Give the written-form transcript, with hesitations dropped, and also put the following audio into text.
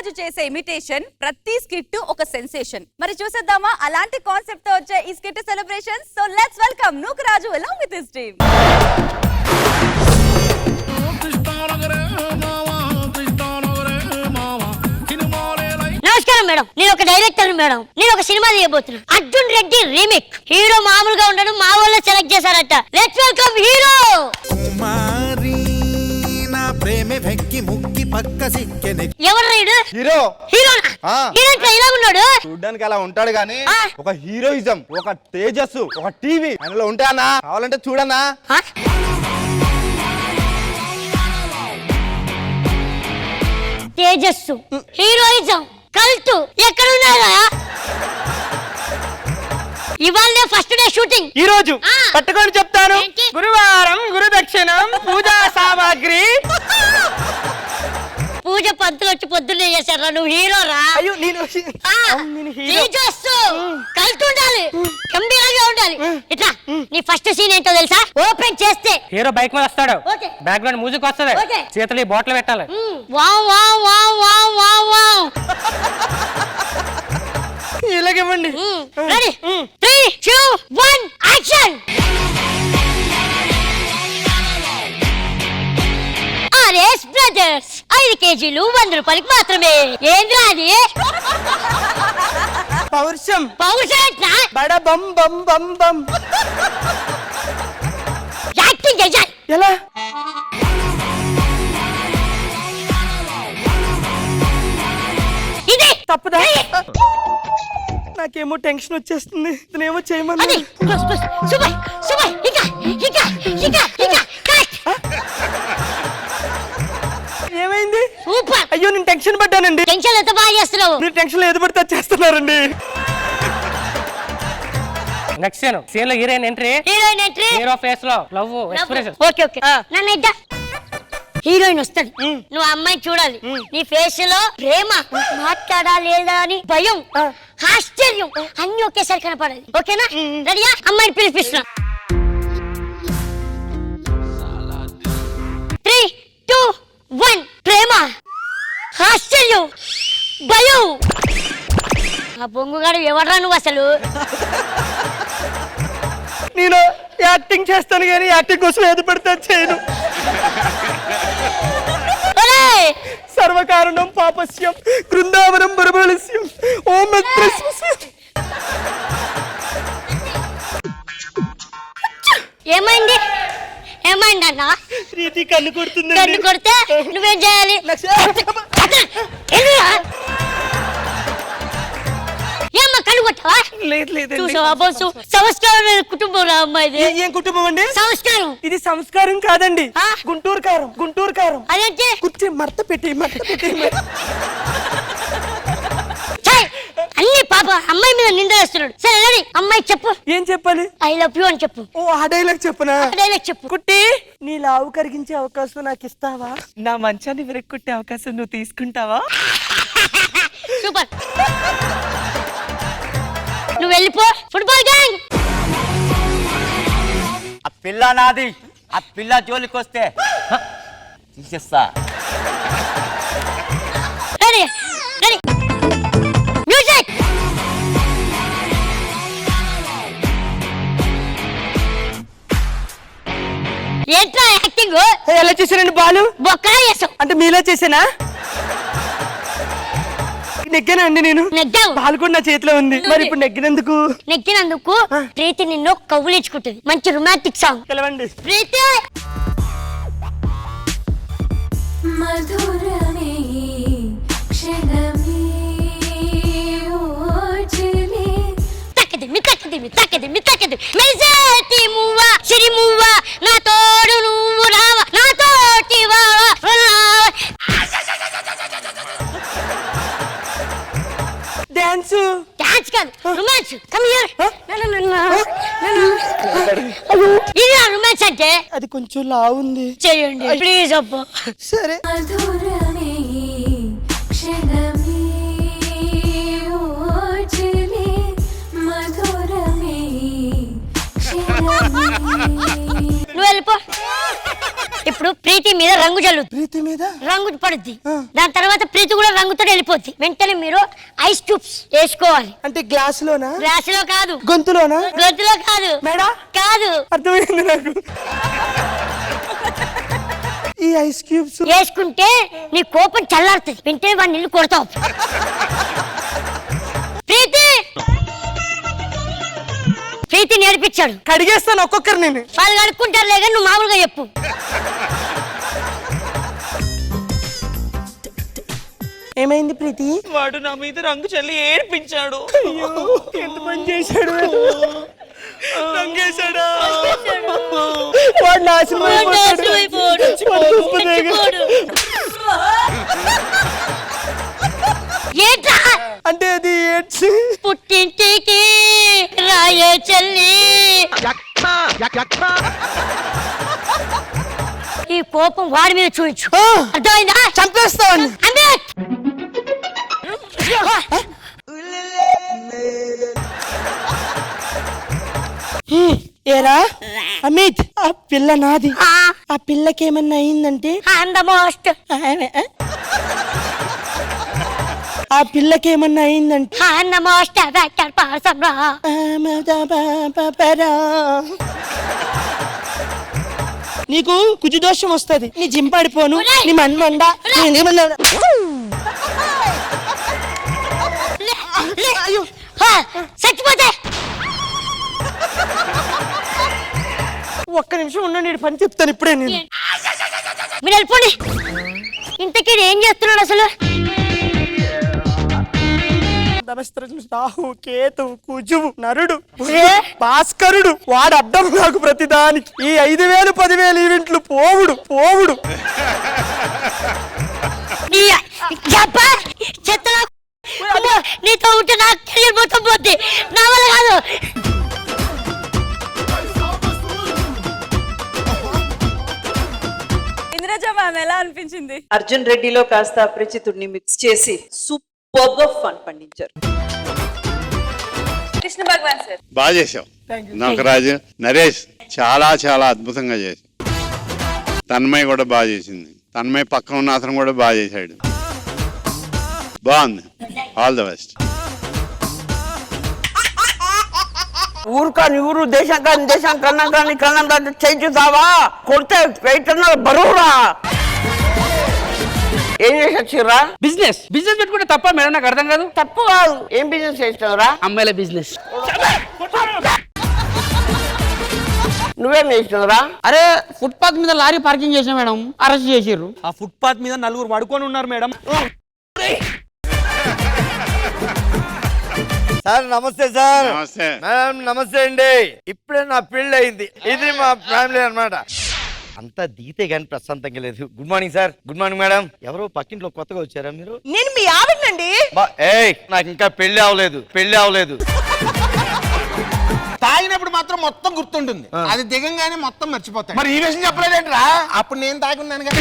రాజు చేసే ఇమిటేషన్ ప్రతి స్కిట్ ఒక సెన్సేషన్. మరి చూసేద్దామా అలాంటి కాన్సెప్ట్ తో వచ్చే ఈ skit celebration. So let's welcome Nooka Raju along with his team. నమస్కారం మేడం, నేను ఒక డైరెక్టర్ మేడం. నేను ఒక సినిమా తీయబోతున్నా, అర్జున్ రెడ్డి రీమేక్. హీరో మామూలుగా ఉండడు, మా వాళ్ళు సెలెక్ట్ చేశారట. Let's welcome hero. ఎవరు రైడు? హీరో. హీరోనా? హీరో ఇలా ఉన్నాడు. చూడ్డానికి అలా ఉంటాడు గానీ ఒక హీరోయిజం, ఒక తేజస్సు, ఒక టీవీ అందులో ఉంటానా? కావాలంటే చూడనా? తేజస్సు, హీరోయిజం, కల్టు ఎక్కడున్నారా? ఇవాళ ఫస్ట్ డే షూటింగ్. ఈ రోజు పట్టుకొని చెప్తాను. గురువారం గురు దక్షిణం పూజా సామాగ్రి. పూజ పంతులు వచ్చి పొద్దున్నే చేశారా? నువ్వు హీరోరా? అయ్యో నేను తేజస్సు, కల్టు ఉండాలి, గంభీరంగా ఉండాలి. ఇట్లా నీ ఫస్ట్ సీన్ ఏంటో తెలుసా? ఓపెన్ చేస్తే హీరో బైక్ మీద వస్తాడు, ఓకే, బ్యాక్గ్రౌండ్ మ్యూజిక్ వస్తుంది, చేతులు ఈ బాటిల్ పెట్టాలి. Wow wow wow wow wow wow. ఇలాగివ్వండి. Ready 3 2 1 action. ఆర్ఎస్ బ్రదర్స్ 5 కేజీలు 100 రూపాయలకి మాత్రమే. ఏంద్రా అది? పౌరుషం. పౌరుషం ఎట్లా? బడ బం బం బం బం. యాక్టింగ్ చేయాలి. ఎలా? ఇది తప్పుదా? నాకేమో టెన్షన్ వచ్చేస్తుంది. నేనేమో చేయమని. అది సూపర్ సూపర్. ఇంకా ఇంకా ఇంకా ఇంకా కట్. ఏమైంది? సూపర్. అయ్యో నేను టెన్షన్ పడ్డానండి. టెన్షన్ ఎంత బాగా చేస్తున్నావు? మీరు టెన్షన్ లో ఏది పడితే చేస్తున్నారండి. నెక్స్ట్ సీన్ లో heroine entry. Heroine entry. Hero face లో లవ్ ఎక్స్ప్రెషన్. Okay okay. నన్ను ఇద్దా. హీరోయిన్ వస్తుంది, నువ్వు అమ్మాయి చూడాలి. నీ ఫేస్ లో ప్రేమ, మాట్లాడాలి లేదా అని భయం, ఆశ్చర్యం అన్ని ఒకేసారి కనపడాలి. ఓకేనా? రెడీయా? అమ్మాయిని పిలిపిస్తున్నా. 3 2 1. ప్రేమ, ఆశ్చర్యం, భయం. ఆ బొంగుగాడు ఎవడ్రా నువ్వు అసలు? నేను యాక్టింగ్ చేస్తాను కానీ యాక్టింగ్ కోసం ఏది పడితే చేయను. సర్వకారణం పాపస్యం బృందావనం బురబలస్యం ఓం ఏమైంది? ఏమైంది అన్న? ప్రీతి కన్ను కొడుతుంది. కన్ను కొడితే నువ్వేం చేయాలి? ఏమ్మా కన్ను కొట్టావా? లేదు లేదు. చూసావా? సంస్కారం కుటుంబం రా అమ్మాయిది. ఏం కుటుంబం అండి? సంస్కారం. ఇది సంస్కారం కాదండి, గుంటూరు కారం. గుంటూరు కారం. అదేంటి? కుర్చీ మడత పెట్టి అన్ని పాప అమ్మాయి మీద నింద వేస్తున్నాడు. సరే రెడీ, అమ్మాయి చెప్పు. ఏం చెప్పాలి? ఐ లవ్ యూ అని చెప్పు. ఓ ఆ డైలాగ్ చెప్పనా? డైలాగ్ చెప్పు. కుట్టి నీ లావు కరిగించే అవకాశం నాకు ఇస్తావా? నా మంచాన్ని విరక్కొట్టే అవకాశం నువ్వు తీసుకుంటావా? సూపర్. నువ్వు వెళ్ళిపో. Football gang. ఆ పిల్ల నాది, ఆ పిల్ల జోలికి వస్తే తీసేస్తా. Ready ready music. ఏంట్రా యాక్టింగ్? ఎలా చేశానండి? బాలు బొక్కలా చేసావు. అంటే మీలా చేసానా? నెగ్గానా అండి? నేను నెగ్గావు. బాలు కూడా నా చేతిలో ఉంది. మరి ఇప్పుడు నెగ్గినందుకు ప్రీతి నిన్ను కౌలించుకుంటుంది. మంచి రొమాంటిక్ సాంగ్ పిలవండి. ప్రీతి. మధురమే క్షణమే ఓచలే తక్కదిమి తక్కదిమి తక్కదిమి తక్కదిమి మెరిసేటి మువ్వ సిరి మువ్వ నా తోడు నువ్వు రావ నా తోటి డాన్స్. డాన్స్ కాదు, రొమాన్స్. Come here. ఇది రొమాన్స్ అంటే. అది కొంచెం లావు ఉంది. చేయండి ప్లీజ్ అబ్బా. సరే. మధురమే క్షణమే ఓచలే మధురమే క్షణమే. నువ్వు వెళ్ళిపో. ఇప్పుడు ఇప్పుడు ప్రీతి మీద రంగు జల్లుద్ది, ప్రీతి మీద రంగు పడుద్ది. దాని తర్వాత ప్రీతి కూడా రంగుతో వెళ్ళిపోద్ది. వెంటనే మీరు ఐస్ క్యూబ్స్ వేసుకోవాలి. అంటే గ్లాస్ లోనా, గ్లాస్ లో కాదు, గొంతులోనా, గొంతులో కాదు, మేడా కాదు, అర్థమైంది నాకు. ఈ ఐస్ క్యూబ్స్ వేసుకుంటే నీ కోపం చల్లారుతుంది. వెంటనే వాడిని ఇల్లు కొడతావు. ప్రీతి ప్రీతి నేర్పించాడు. కడిగేస్తాను ఒక్కొక్కరు నేను. వాళ్ళు కడుక్కుంటారు లేక నువ్వు మామూలుగా చెప్పు. ఏమైంది ప్రీతి? వాడు నా మీద రంగు చల్లి ఏడ్పించాడు. ఎంత పని చేశాడు, రంగేశాడా? వాడు నాశనం అయిపోతాడు. ఏంట్రా అంటే అది ఏడ్చి పుట్టింటికి రాయే చెల్లి. ఈ కోపం వాడి మీద చూపించు. అర్థమైందా? చంపేస్తాను. అమిత్! ఏరా అమిత్, ఆ పిల్ల నాది. ఆ, ఆ పిల్లకి ఏమన్నా అయిందంటే I'm the most. ఆ పిల్లకి ఏమన్నా అయిందంటే I'm the most affected person రా. నీకు కుజుదోషం వస్తుంది. నీ జిమ్ పడిపోను, నీ మన్మండ హా, చచ్చిపోతే ఒక్క నిమిషం ఉండండి, ఈ పని చెప్తాను ఇప్పుడే. నేను మీరు వెళ్ళిపోండి. ఇంతకీ ఏం చేస్తున్నాడు అసలు? రాహు, కేతు, కుజువు, నరుడు, ఏ? భాస్కరుడు, వాడు అడ్డం నాకు ప్రతిదానికి. ఈ 5,000 10,000 ఈవెంట్లు పోవుడు. చెత్తలో నీతో ఉంటే నా కెరీర్ మొత్తం పోద్ది. నా వల్ల కాదు. ఇంద్రజ మ్యామ్ ఎలా అనిపించింది? అర్జున్ రెడ్డిలో కాస్త అపరిచితుడిని మిక్స్ చేసి సూపర్ గా ఫన్ పండించారు. కృష్ణ భగవాన్ సార్ బాగా చేసావు నాగరాజు. నరేష్ చాలా చాలా అద్భుతంగా చేశావు. తన్మయ్ కూడా బాగా చేసింది. తన్మయ్ పక్కన ఉన్న అతను కూడా బాగా చేశాడు. బాగుంది. All the best. ఊరు కాని ఊరు, దేశం కాని దేశం, కన్నా కాని కన్నా చేయించుతావా? కొడితే వెయిటన్నర బరువురా. ఏం చేసి వచ్చిర్రా? బిజినెస్ పెట్టుకుంటే తప్ప మేడం, నాకు అర్థం కాదు. తప్పు కాదు. ఏం బిజినెస్ చేస్తావురా? అమ్మాయిల బిజినెస్. నువ్వేం చేస్తున్నావురా? అరే ఫుట్పాత్ మీద లారీ పార్కింగ్ చేసాం మేడం, అరెస్ట్ చేసిర్రు. ఆ ఫుట్పాత్ మీద 4 పడుకొని ఉన్నారు మేడం. సార్ నమస్తే సార్. నమస్తే. మేడం నమస్తే అండి. ఇప్పుడే నా పెళ్లి అయింది. ఇది మా ఫ్యామిలీ అన్నమాట. అంతా దిగితే గానీ ప్రశాంతంగా లేదు. Good morning sir. Good morning madam. ఎవరో పక్కింట్లో కొత్తగా వచ్చారా మీరు? నేను మీ ఆవిడనండి. ఏయ్ నాకు ఇంకా పెళ్లి అవ్వలేదు. తాగినప్పుడు మాత్రం మొత్తం గుర్తుంటుంది, అది దిగంగానే మొత్తం మర్చిపోతాయి. మరి ఈ విషయం చెప్పలేదేంట్రా? అప్పుడు నేను తాగున్నాను కదా.